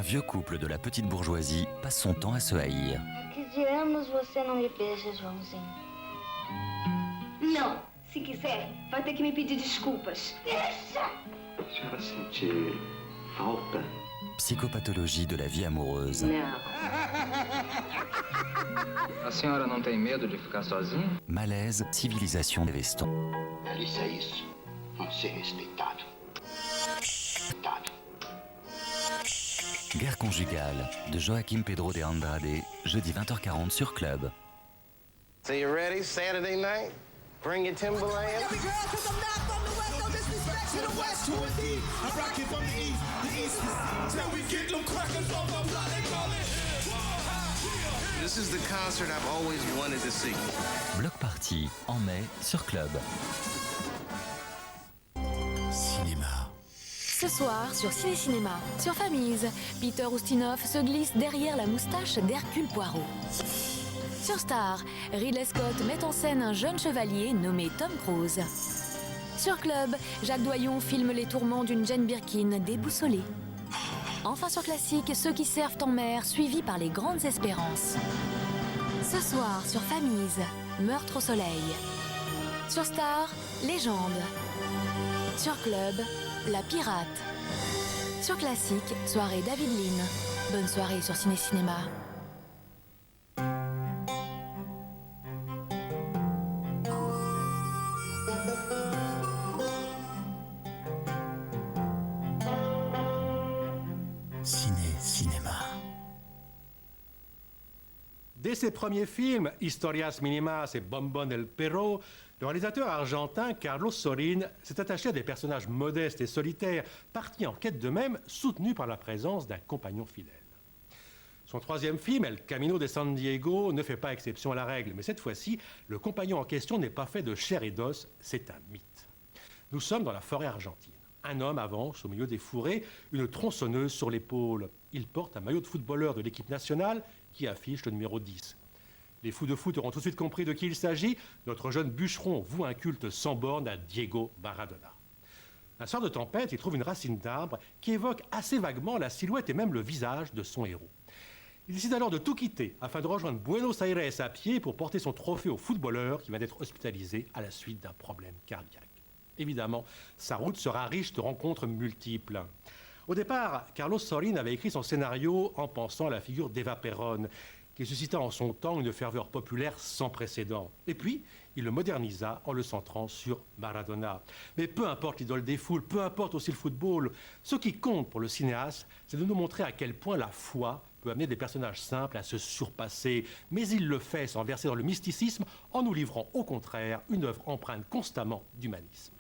vieux couple de la petite bourgeoisie passe son temps à se haïr. Há 15 anos você não me beija, Joãozinho. Não. Se quiser, vai ter que me pedir desculpas. Deixa! A senhora sente falta? Psychopathologie de la vie amoureuse. Não. A senhora não tem medo de ficar sozinha? Malaise, civilisation des vestons. Isso é isso. Não ser respeitado. Respeitado. Guerre conjugale de Joaquim Pedro de Andrade, jeudi 20h40 sur Club. So you ready? Saturday night? Bring your Timberland. This is the concert I've always wanted to see. Bloc Party en mai sur Club. Cinéma. Ce soir, sur Ciné Cinéma, sur Famille, Peter Ustinov se glisse derrière la moustache d'Hercule Poirot. Sur Star, Ridley Scott met en scène un jeune chevalier nommé Tom Cruise. Sur Club, Jacques Doyon filme les tourments d'une Jane Birkin déboussolée. Enfin sur Classique, ceux qui servent en mer, suivis par les grandes espérances. Ce soir, sur Famille, Meurtre au soleil. Sur Star, Légende. Sur Club, La Pirate. Sur Classique, soirée David Lean. Bonne soirée sur Ciné Cinéma. Cinéma. Dès ses premiers films, Historias Minimas et Bombón el Perro, le réalisateur argentin Carlos Sorin s'est attaché à des personnages modestes et solitaires, partis en quête d'eux-mêmes, soutenus par la présence d'un compagnon fidèle. Son troisième film, El Camino de San Diego, ne fait pas exception à la règle, mais cette fois-ci, le compagnon en question n'est pas fait de chair et d'os, c'est un mythe. Nous sommes dans la forêt argentine. Un homme avance au milieu des fourrés, une tronçonneuse sur l'épaule. Il porte un maillot de footballeur de l'équipe nationale qui affiche le numéro 10. Les fous de foot auront tout de suite compris de qui il s'agit. Notre jeune bûcheron voue un culte sans borne à Diego Maradona. Un soir de tempête, il trouve une racine d'arbre qui évoque assez vaguement la silhouette et même le visage de son héros. Il décide alors de tout quitter afin de rejoindre Buenos Aires à pied pour porter son trophée au footballeur qui vient d'être hospitalisé à la suite d'un problème cardiaque. Évidemment, sa route sera riche de rencontres multiples. Au départ, Carlos Sorin avait écrit son scénario en pensant à la figure d'Eva Perón, qui suscita en son temps une ferveur populaire sans précédent. Et puis, il le modernisa en le centrant sur Maradona. Mais peu importe l'idole des foules, peu importe aussi le football, ce qui compte pour le cinéaste, c'est de nous montrer à quel point la foi peut amener des personnages simples à se surpasser. Mais il le fait sans verser dans le mysticisme, en nous livrant au contraire une œuvre empreinte constamment d'humanisme.